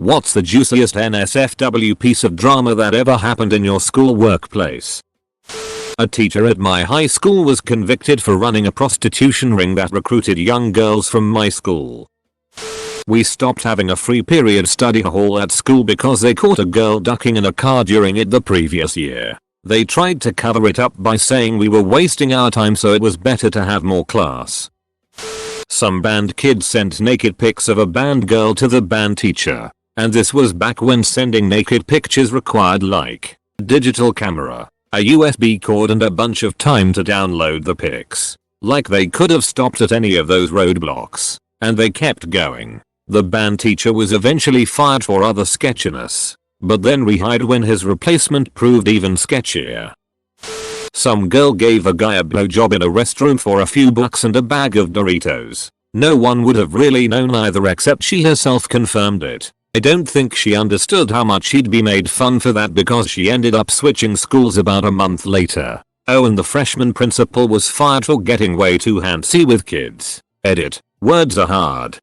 What's the juiciest NSFW piece of drama that ever happened in your school workplace? A teacher at my high school was convicted for running a prostitution ring that recruited young girls from my school. We stopped having a free period study hall at school because they caught a girl ducking in a car during it the previous year. They tried to cover it up by saying we were wasting our time, so it was better to have more class. Some band kids sent naked pics of a band girl to the band teacher. And this was back when sending naked pictures required like digital camera, a USB cord and a bunch of time to download the pics. Like they could have stopped at any of those roadblocks. And they kept going. The band teacher was eventually fired for other sketchiness. But then rehired when his replacement proved even sketchier. Some girl gave a guy a blowjob in a restroom for a few bucks and a bag of Doritos. No one would have really known either except she herself confirmed it. I don't think she understood how much she'd be made fun for that because she ended up switching schools about a month later. Oh, and the freshman principal was fired for getting way too handsy with kids. Edit. Words are hard.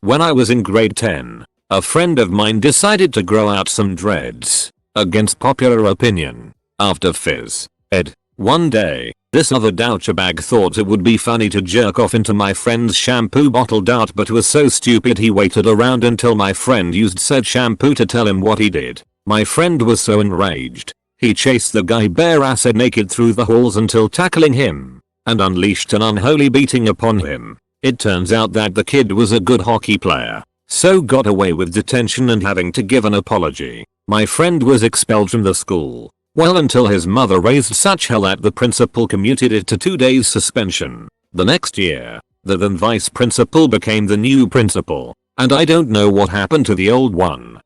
When I was in grade 10, a friend of mine decided to grow out some dreads. Against popular opinion. After phys. Ed. One day, this other douchebag thought it would be funny to jerk off into my friend's shampoo bottle dart, but was so stupid he waited around until my friend used said shampoo to tell him what he did. My friend was so enraged, he chased the guy bare-assed naked through the halls until tackling him, and unleashed an unholy beating upon him. It turns out that the kid was a good hockey player, so got away with detention and having to give an apology. My friend was expelled from the school. Well, until his mother raised such hell that the principal commuted it to 2 days suspension. The next year, the then vice principal became the new principal, and I don't know what happened to the old one.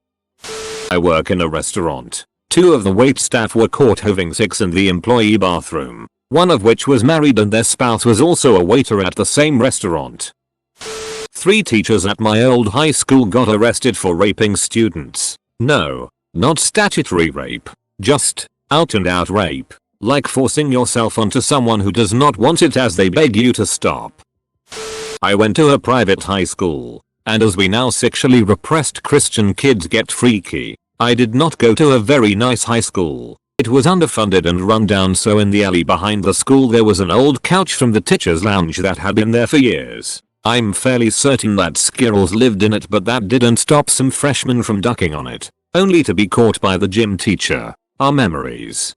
I work in a restaurant. 2 of the waitstaff were caught having sex in the employee bathroom, one of which was married and their spouse was also a waiter at the same restaurant. 3 teachers at my old high school got arrested for raping students. No, not statutory rape, just out and out rape, like forcing yourself onto someone who does not want it as they beg you to stop. I went to a private high school, and as we now sexually repressed Christian kids get freaky, I did not go to a very nice high school. It was underfunded and run down, so in the alley behind the school there was an old couch from the teacher's lounge that had been there for years. I'm fairly certain that squirrels lived in it, but that didn't stop some freshmen from ducking on it, only to be caught by the gym teacher. Our memories.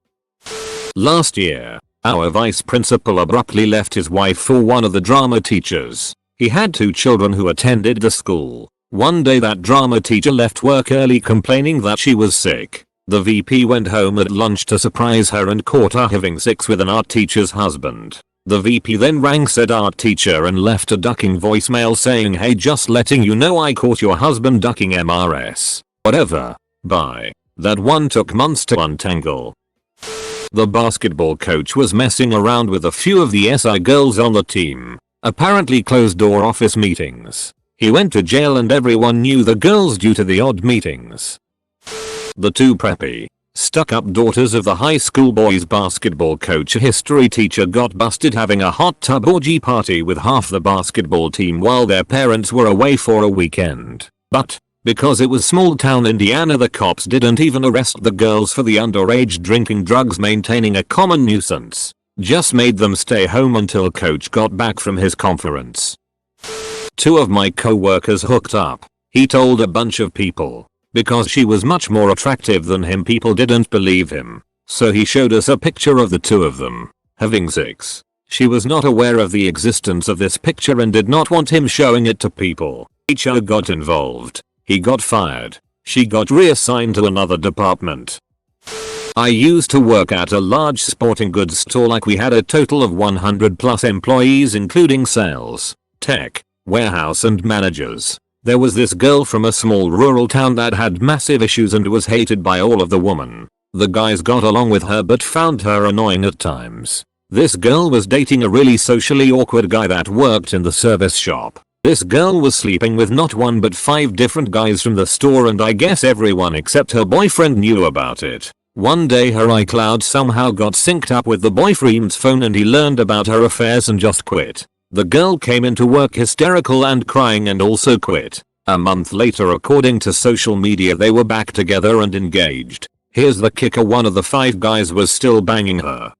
Last year, our vice principal abruptly left his wife for one of the drama teachers. He had 2 children who attended the school. One day that drama teacher left work early complaining that she was sick. The VP went home at lunch to surprise her and caught her having sex with an art teacher's husband. The VP then rang said art teacher and left a ducking voicemail saying, "Hey, just letting you know I caught your husband ducking MRS. Whatever. Bye." That one took months to untangle. The basketball coach was messing around with a few of the SI girls on the team. Apparently closed-door office meetings. He went to jail and everyone knew the girls due to the odd meetings. The 2 preppy, stuck-up daughters of the high school boys basketball coach history teacher got busted having a hot tub orgy party with half the basketball team while their parents were away for a weekend. But because it was small town Indiana, the cops didn't even arrest the girls for the underage drinking drugs, maintaining a common nuisance. Just made them stay home until coach got back from his conference. 2 of my co-workers hooked up. He told a bunch of people. Because she was much more attractive than him, people didn't believe him. So he showed us a picture of the 2 of them having sex. She was not aware of the existence of this picture and did not want him showing it to people. HR got involved. He got fired. She got reassigned to another department. I used to work at a large sporting goods store. Like we had a total of 100 plus employees including sales, tech, warehouse and managers. There was this girl from a small rural town that had massive issues and was hated by all of the women. The guys got along with her but found her annoying at times. This girl was dating a really socially awkward guy that worked in the service shop. This girl was sleeping with not 1 but 5 different guys from the store, and I guess everyone except her boyfriend knew about it. One day her iCloud somehow got synced up with the boyfriend's phone and he learned about her affairs and just quit. The girl came into work hysterical and crying and also quit. A month later, according to social media, they were back together and engaged. Here's the kicker, one of the 5 guys was still banging her.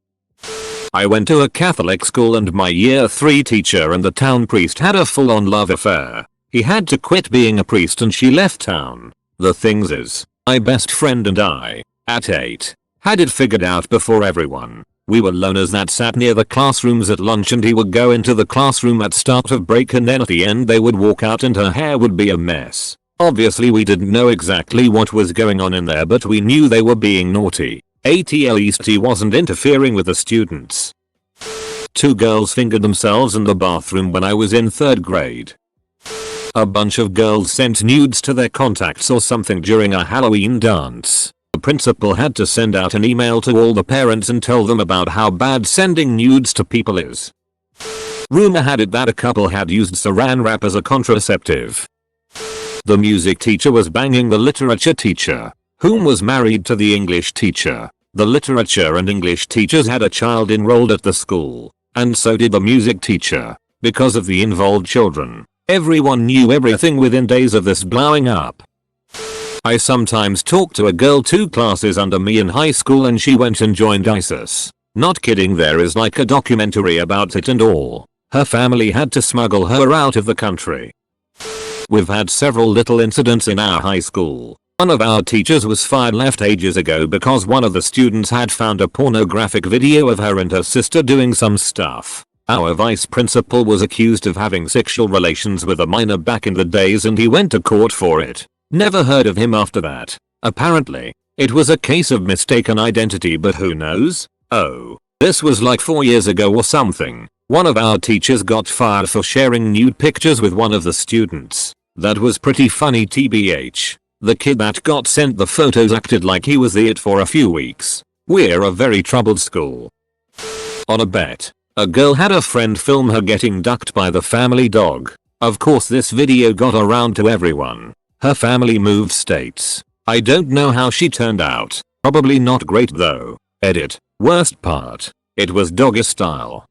I went to a Catholic school and my year 3 teacher and the town priest had a full-on love affair. He had to quit being a priest and she left town. The things is, my best friend and I, at 8, had it figured out before everyone. We were loners that sat near the classrooms at lunch and he would go into the classroom at start of break and then at the end they would walk out and her hair would be a mess. Obviously we didn't know exactly what was going on in there, but we knew they were being naughty. At least he wasn't interfering with the students. 2 girls fingered themselves in the bathroom when I was in 3rd grade. A bunch of girls sent nudes to their contacts or something during a Halloween dance. The principal had to send out an email to all the parents and tell them about how bad sending nudes to people is. Rumor had it that a couple had used saran wrap as a contraceptive. The music teacher was banging the literature teacher, whom was married to the English teacher. The literature and English teachers had a child enrolled at the school, and so did the music teacher. Because of the involved children, everyone knew everything within days of this blowing up. I sometimes talked to a girl 2 classes under me in high school and she went and joined ISIS. Not kidding, there is like a documentary about it and all. Her family had to smuggle her out of the country. We've had several little incidents in our high school. One of our teachers was fired left ages ago because one of the students had found a pornographic video of her and her sister doing some stuff. Our vice principal was accused of having sexual relations with a minor back in the days and he went to court for it. Never heard of him after that. Apparently, it was a case of mistaken identity, but who knows? Oh, this was like 4 years ago or something. One of our teachers got fired for sharing nude pictures with one of the students. That was pretty funny tbh. The kid that got sent the photos acted like he was the it for a few weeks. We're a very troubled school. On a bet, a girl had a friend film her getting ducked by the family dog. Of course this video got around to everyone. Her family moved states. I don't know how she turned out. Probably not great though. Edit. Worst part. It was doggy style.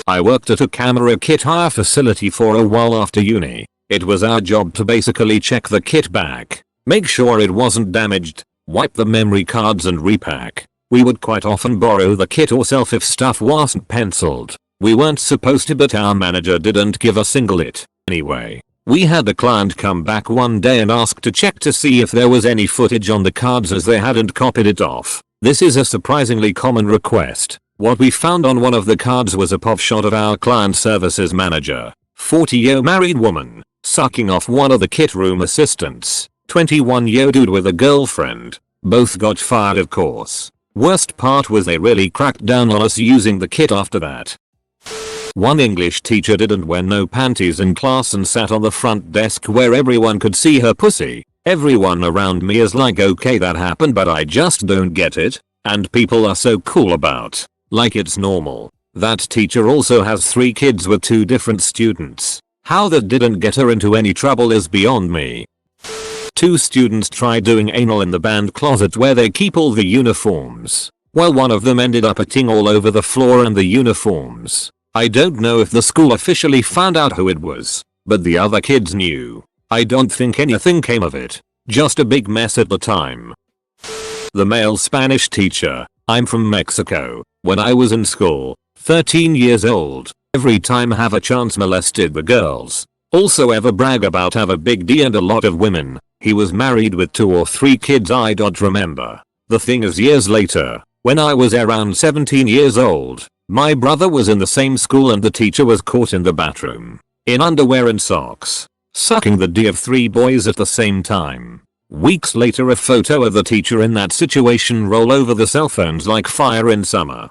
I worked at a camera kit hire facility for a while after uni. It was our job to basically check the kit back, make sure it wasn't damaged, wipe the memory cards and repack. We would quite often borrow the kit ourselves if stuff wasn't penciled. We weren't supposed to, but our manager didn't give a single it. Anyway, we had the client come back one day and ask to check to see if there was any footage on the cards as they hadn't copied it off. This is a surprisingly common request. What we found on one of the cards was a pop shot of our client services manager, 40-year married woman, sucking off one of the kit room assistants, 21-year dude with a girlfriend. Both got fired, of course. Worst part was they really cracked down on us using the kit after that. One English teacher didn't wear no panties in class and sat on the front desk where everyone could see her pussy. Everyone around me is like, okay, that happened, but I just don't get it. And people are so cool about, like it's normal. That teacher also has 3 kids with 2 different students. How that didn't get her into any trouble is beyond me. 2 students tried doing anal in the band closet where they keep all the uniforms. Well, one of them ended up eating all over the floor and the uniforms. I don't know if the school officially found out who it was, but the other kids knew. I don't think anything came of it. Just a big mess at the time. The male Spanish teacher. I'm from Mexico. When I was in school, 13 years old, every time have a chance molested the girls. Also ever brag about have a big D and a lot of women. He was married with 2 or 3 kids, I don't remember. The thing is, years later, when I was around 17 years old, my brother was in the same school and the teacher was caught in the bathroom, in underwear and socks, sucking the D of 3 boys at the same time. Weeks later, a photo of the teacher in that situation roll over the cell phones like fire in summer.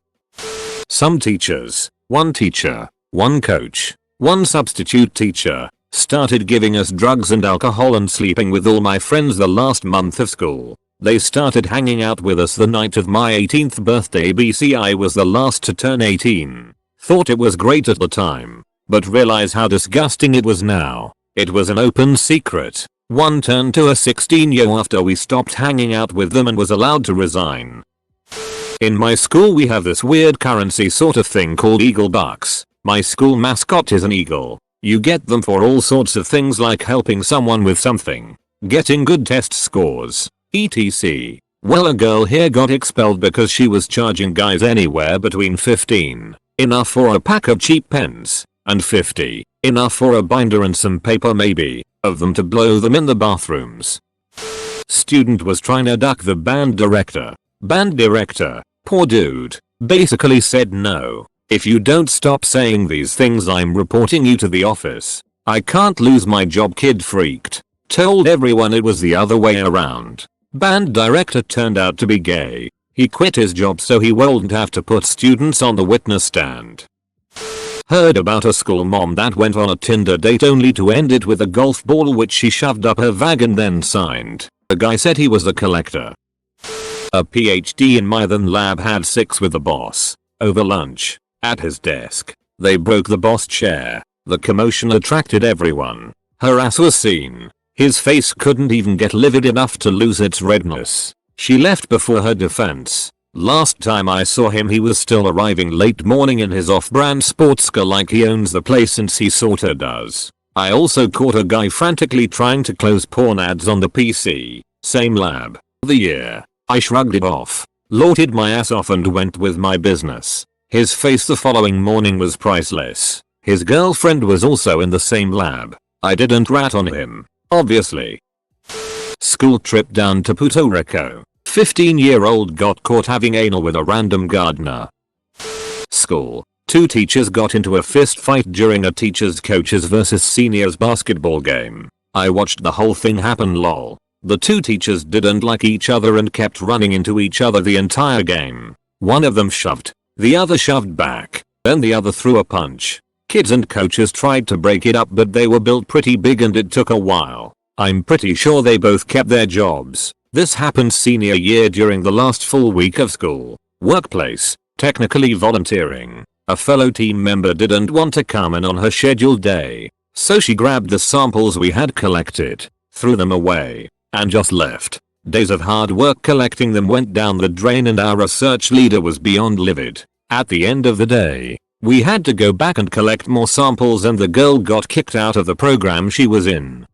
Some teachers, 1 teacher, 1 coach, 1 substitute teacher, started giving us drugs and alcohol and sleeping with all my friends the last month of school. They started hanging out with us the night of my 18th birthday. I was the last to turn 18. Thought it was great at the time, but realize how disgusting it was now. It was an open secret. 1 turned to a 16-year after we stopped hanging out with them and was allowed to resign. In my school we have this weird currency sort of thing called eagle bucks. My school mascot is an eagle. You get them for all sorts of things like helping someone with something, getting good test scores, etc. Well, a girl here got expelled because she was charging guys anywhere between 15, enough for a pack of cheap pens, and 50, enough for a binder and some paper maybe, of them to blow them in the bathrooms. Student was trying to duck the band director. Band director, poor dude, basically said no. If you don't stop saying these things, I'm reporting you to the office. I can't lose my job. Kid freaked. Told everyone it was the other way around. Band director turned out to be gay. He quit his job so he wouldn't have to put students on the witness stand. Heard about a school mom that went on a Tinder date only to end it with a golf ball which she shoved up her vag and then signed. The guy said he was a collector. A PhD in Mythen lab had sex with the boss. Over lunch. At his desk. They broke the boss chair. The commotion attracted everyone. Her ass was seen. His face couldn't even get livid enough to lose its redness. She left before her defense. Last time I saw him he was still arriving late morning in his off-brand sports car like he owns the place, since he sorta does. I also caught a guy frantically trying to close porn ads on the PC. Same lab. The year. I shrugged it off, lorted my ass off and went with my business. His face the following morning was priceless. His girlfriend was also in the same lab. I didn't rat on him, obviously. School trip down to Puerto Rico. 15-year-old got caught having anal with a random gardener. School. 2 teachers got into a fist fight during a teachers coaches versus seniors basketball game. I watched the whole thing happen lol. The 2 teachers didn't like each other and kept running into each other the entire game. One of them shoved. The other shoved back. Then the other threw a punch. Kids and coaches tried to break it up but they were built pretty big and it took a while. I'm pretty sure they both kept their jobs. This happened senior year during the last full week of school. Workplace. Technically volunteering. A fellow team member didn't want to come in on her scheduled day. So she grabbed the samples we had collected, threw them away, and just left. Days of hard work collecting them went down the drain and our research leader was beyond livid. At the end of the day, we had to go back and collect more samples and the girl got kicked out of the program she was in.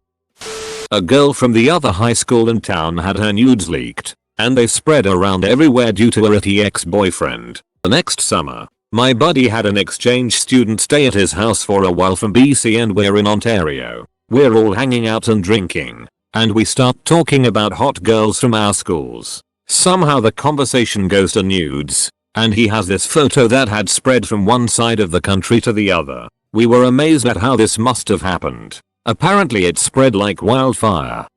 A girl from the other high school in town had her nudes leaked, and they spread around everywhere due to her ex-boyfriend. The next summer, my buddy had an exchange student stay at his house for a while from BC and we're in Ontario. We're all hanging out and drinking. And we start talking about hot girls from our schools. Somehow the conversation goes to nudes, and he has this photo that had spread from one side of the country to the other. We were amazed at how this must have happened. Apparently it spread like wildfire.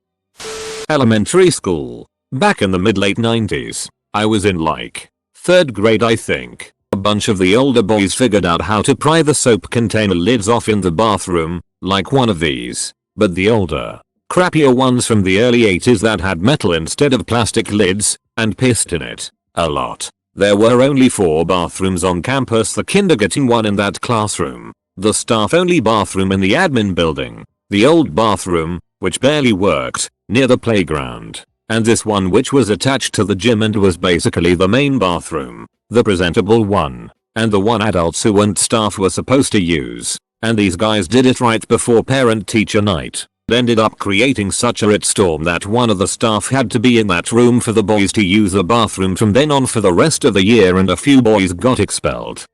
Elementary school. Back in the mid-late 90s. I was in like 3rd grade I think. A bunch of the older boys figured out how to pry the soap container lids off in the bathroom, like one of these. But the older, crappier ones from the early 80s that had metal instead of plastic lids, and pissed in it. A lot. There were only 4 bathrooms on campus, the kindergarten one in that classroom, the staff only bathroom in the admin building, the old bathroom, which barely worked, near the playground, and this one which was attached to the gym and was basically the main bathroom, the presentable one, and the one adults who weren't staff were supposed to use. And these guys did it right before parent-teacher night. Ended up creating such a shitstorm that one of the staff had to be in that room for the boys to use the bathroom from then on for the rest of the year, and a few boys got expelled.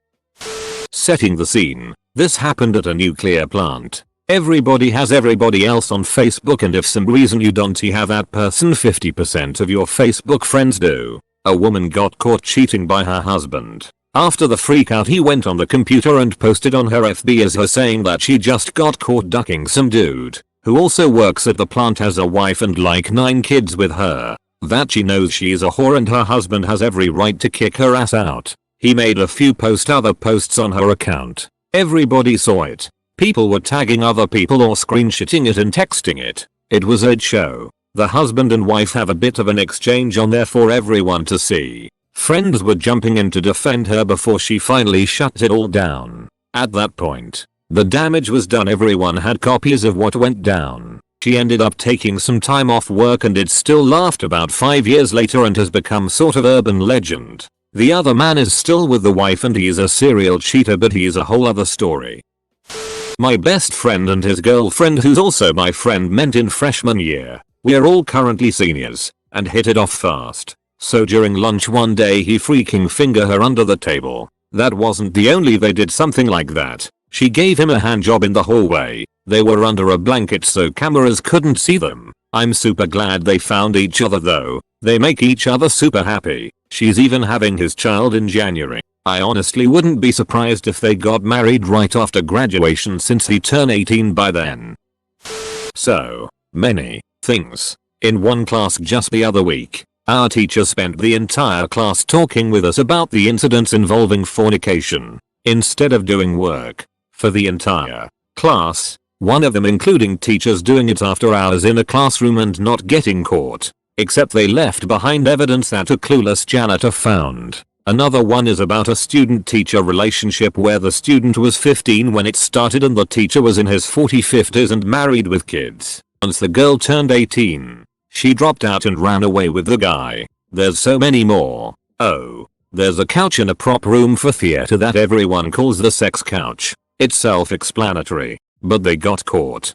Setting the scene. This happened at a nuclear plant. Everybody has everybody else on Facebook, and if some reason you don't have that person, 50% of your Facebook friends do. A woman got caught cheating by her husband. After the freak out, he went on the computer and posted on her FB as her saying that she just got caught ducking some dude who also works at the plant, has a wife and like 9 kids with her, that she knows she's a whore and her husband has every right to kick her ass out. He made a few other posts on her account. Everybody saw it. People were tagging other people or screenshotting it and texting it. It was a show. The husband and wife have a bit of an exchange on there for everyone to see. Friends were jumping in to defend her before she finally shut it all down. At that point, the damage was done. Everyone had copies of what went down. She ended up taking some time off work and it's still laughed about 5 years later and has become sort of urban legend. The other man is still with the wife and he's a serial cheater, but he's a whole other story. My best friend and his girlfriend, who's also my friend, met in freshman year. We're all currently seniors and hit it off fast. So during lunch one day he freaking fingered her under the table. That wasn't the only they did something like that. She gave him a hand job in the hallway. They were under a blanket so cameras couldn't see them. I'm super glad they found each other though. They make each other super happy. She's even having his child in January. I honestly wouldn't be surprised if they got married right after graduation since he turned 18 by then. So many things. In one class just the other week, our teacher spent the entire class talking with us about the incidents involving fornication, instead of doing work. For the entire class, one of them including teachers doing it after hours in a classroom and not getting caught. Except they left behind evidence that a clueless janitor found. Another one is about a student-teacher relationship where the student was 15 when it started and the teacher was in his 40-50s and married with kids. Once the girl turned 18, she dropped out and ran away with the guy. There's so many more. Oh, there's a couch in a prop room for theater that everyone calls the sex couch. It's self-explanatory, but they got caught.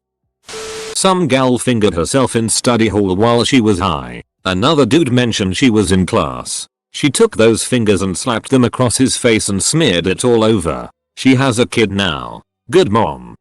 Some gal fingered herself in study hall while she was high. Another dude mentioned she was in class. She took those fingers and slapped them across his face and smeared it all over. She has a kid now. Good mom.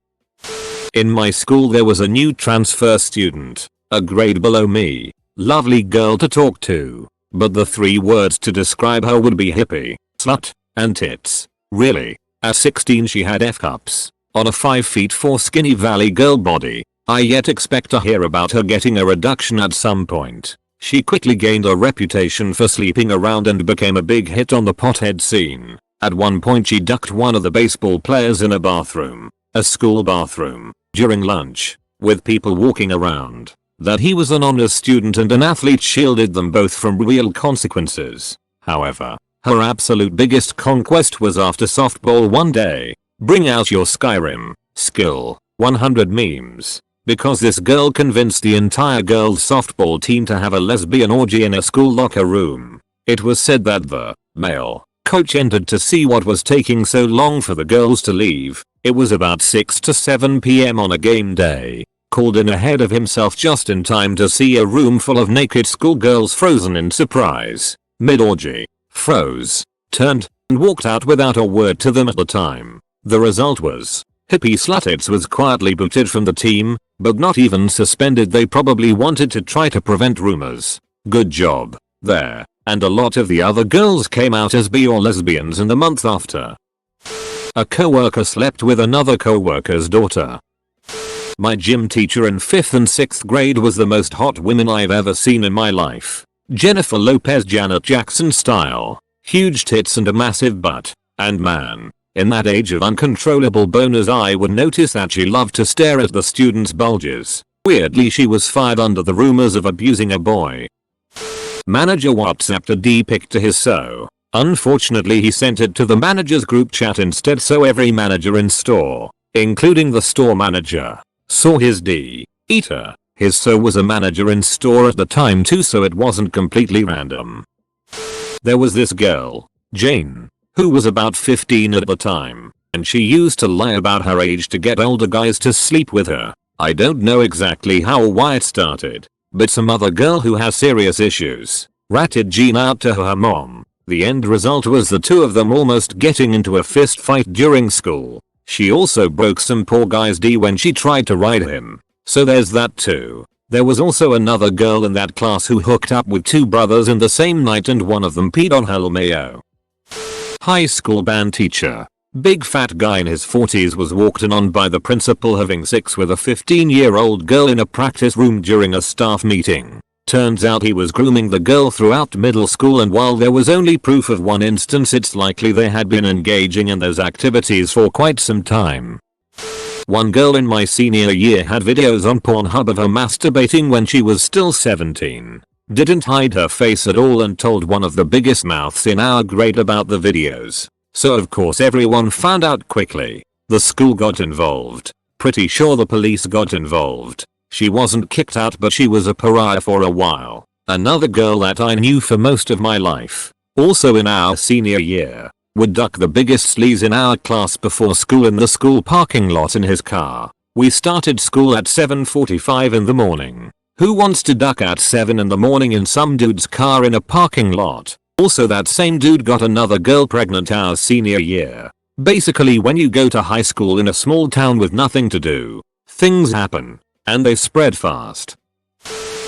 In my school there was a new transfer student, a grade below me. Lovely girl to talk to. But the 3 words to describe her would be hippie, slut, and tits. Really? At 16 she had F-cups on a 5'4" skinny valley girl body. I yet expect to hear about her getting a reduction at some point. She quickly gained a reputation for sleeping around and became a big hit on the pothead scene. At one point she ducked one of the baseball players in a bathroom, a school bathroom, during lunch, with people walking around. That he was an honors student and an athlete shielded them both from real consequences. However, her absolute biggest conquest was after softball one day. Bring out your Skyrim skill, 100 memes. Because this girl convinced the entire girls softball team to have a lesbian orgy in a school locker room. It was said that the male coach entered to see what was taking so long for the girls to leave. It was about 6 to 7 p.m. on a game day. Called in ahead of himself just in time to see a room full of naked schoolgirls frozen in surprise. Mid-orgy. Froze. Turned and walked out without a word to them at the time. The result was hippie slutits was quietly booted from the team, but not even suspended. They probably wanted to try to prevent rumors. Good job there. And a lot of the other girls came out as bi or lesbians in the month after. A coworker slept with another coworker's daughter. My gym teacher in 5th and 6th grade was the most hot woman I've ever seen in my life. Jennifer Lopez, Janet Jackson style. Huge tits and a massive butt. And man, in that age of uncontrollable boners I would notice that she loved to stare at the students' bulges. Weirdly she was fired under the rumors of abusing a boy. Manager WhatsApped a D-pic to his so. Unfortunately he sent it to the manager's group chat instead, so every manager in store, including the store manager, saw his D. Eater. His so was a manager in store at the time too, so it wasn't completely random. There was this girl, Jane, who was about 15 at the time, and she used to lie about her age to get older guys to sleep with her. I don't know exactly how or why it started, but some other girl who has serious issues ratted Jean out to her mom. The end result was the two of them almost getting into a fist fight during school. She also broke some poor guy's D when she tried to ride him. So there's that too. There was also another girl in that class who hooked up with 2 brothers in the same night and one of them peed on her LMAO. High school band teacher. Big fat guy in his 40s was walked in on by the principal having sex with a 15-year-old girl in a practice room during a staff meeting. Turns out he was grooming the girl throughout middle school, and while there was only proof of one instance, it's likely they had been engaging in those activities for quite some time. One girl in my senior year had videos on Pornhub of her masturbating when she was still 17. Didn't hide her face at all and told one of the biggest mouths in our grade about the videos. So of course everyone found out quickly. The school got involved. Pretty sure the police got involved. She wasn't kicked out, but she was a pariah for a while. Another girl that I knew for most of my life, also in our senior year, would duck the biggest sleaze in our class before school in the school parking lot in his car. We started school at 7:45 in the morning. Who wants to duck at 7 in the morning in some dude's car in a parking lot? Also, that same dude got another girl pregnant our senior year. Basically, when you go to high school in a small town with nothing to do, things happen. And they spread fast.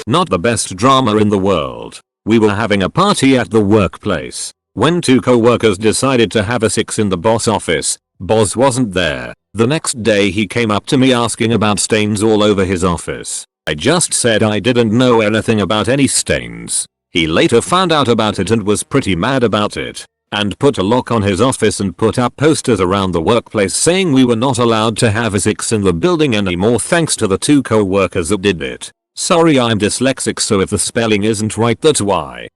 Not the best drama in the world. We were having a party at the workplace when 2 co-workers decided to have a sex in the boss office. Boss wasn't there. The next day he came up to me asking about stains all over his office. I just said I didn't know anything about any stains. He later found out about it and was pretty mad about it, and put a lock on his office and put up posters around the workplace saying we were not allowed to have a sex in the building anymore thanks to the 2 co-workers that did it. Sorry, I'm dyslexic, so if the spelling isn't right, that's why.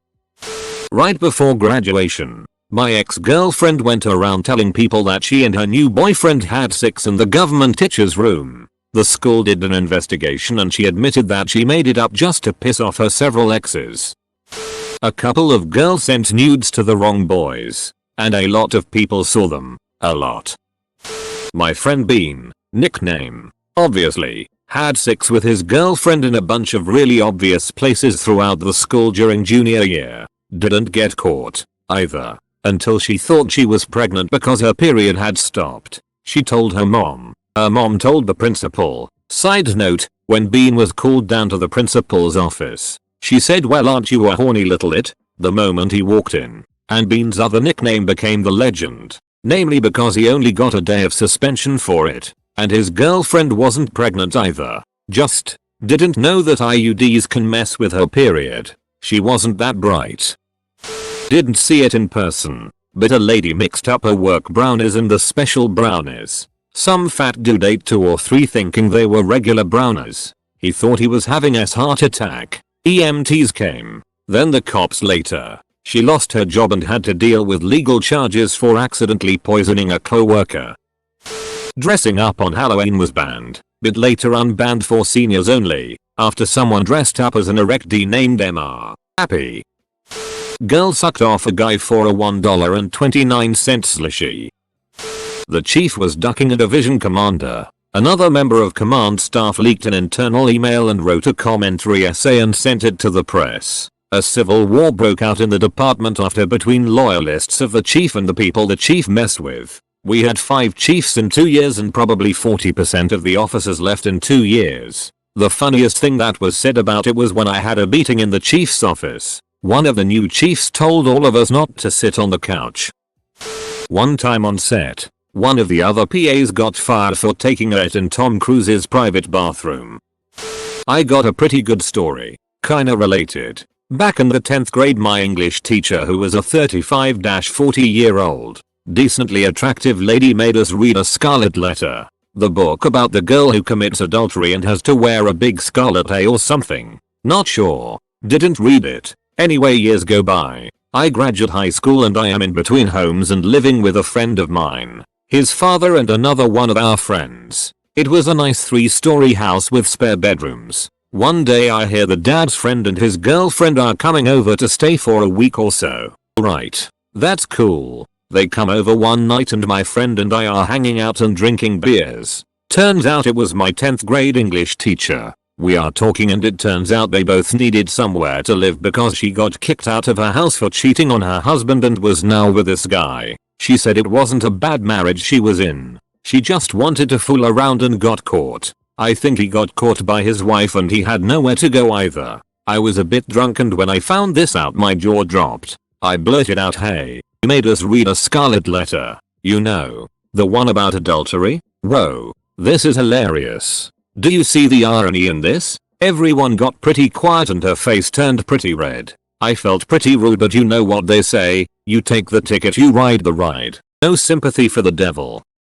Right before graduation, my ex-girlfriend went around telling people that she and her new boyfriend had sex in the government teacher's room. The school did an investigation and she admitted that she made it up just to piss off her several exes. A couple of girls sent nudes to the wrong boys, and a lot of people saw them. A lot. My friend Bean, nickname, obviously, had sex with his girlfriend in a bunch of really obvious places throughout the school during junior year. Didn't get caught, either, until she thought she was pregnant because her period had stopped. She told her mom. Her mom told the principal. Side note, when Bean was called down to the principal's office, she said, "Well, aren't you a horny little it?" the moment he walked in. And Bean's other nickname became the Legend, namely because he only got a day of suspension for it, and his girlfriend wasn't pregnant either. Just didn't know that IUDs can mess with her period. She wasn't that bright. Didn't see it in person, but a lady mixed up her work brownies and the special brownies. Some fat dude ate 2 or 3 thinking they were regular brownies. He thought he was having a heart attack. EMTs came. Then the cops later. She lost her job and had to deal with legal charges for accidentally poisoning a co-worker. Dressing up on Halloween was banned, but later unbanned for seniors only, after someone dressed up as an erectee named Emma. Happy. Girl sucked off a guy for a $1.29 slushy. The chief was ducking a division commander. Another member of command staff leaked an internal email and wrote a commentary essay and sent it to the press. A civil war broke out in the department after between loyalists of the chief and the people the chief messed with. We had 5 chiefs in 2 years and probably 40% of the officers left in 2 years. The funniest thing that was said about it was when I had a meeting in the chief's office. One of the new chiefs told all of us not to sit on the couch. One time on set, one of the other PAs got fired for taking a shit in Tom Cruise's private bathroom. I got a pretty good story, kinda related. Back in the 10th grade, my English teacher, who was a 35-40-year-old, decently attractive lady, made us read A Scarlet Letter, the book about the girl who commits adultery and has to wear a big scarlet A or something. Not sure. Didn't read it. Anyway, years go by. I graduate high school and I am in between homes and living with a friend of mine, his father and another one of our friends. It was a nice 3-story house with spare bedrooms. One day I hear the dad's friend and his girlfriend are coming over to stay for a week or so. Right. That's cool. They come over one night and my friend and I are hanging out and drinking beers. Turns out it was my 10th grade English teacher. We are talking and it turns out they both needed somewhere to live because she got kicked out of her house for cheating on her husband and was now with this guy. She said it wasn't a bad marriage she was in. She just wanted to fool around and got caught. I think he got caught by his wife and he had nowhere to go either. I was a bit drunk and when I found this out my jaw dropped. I blurted out, "Hey, you made us read A Scarlet Letter. You know, the one about adultery? Whoa, this is hilarious. Do you see the irony in this?" Everyone got pretty quiet and her face turned pretty red. I felt pretty rude, but you know what they say, you take the ticket, you ride the ride. No sympathy for the devil.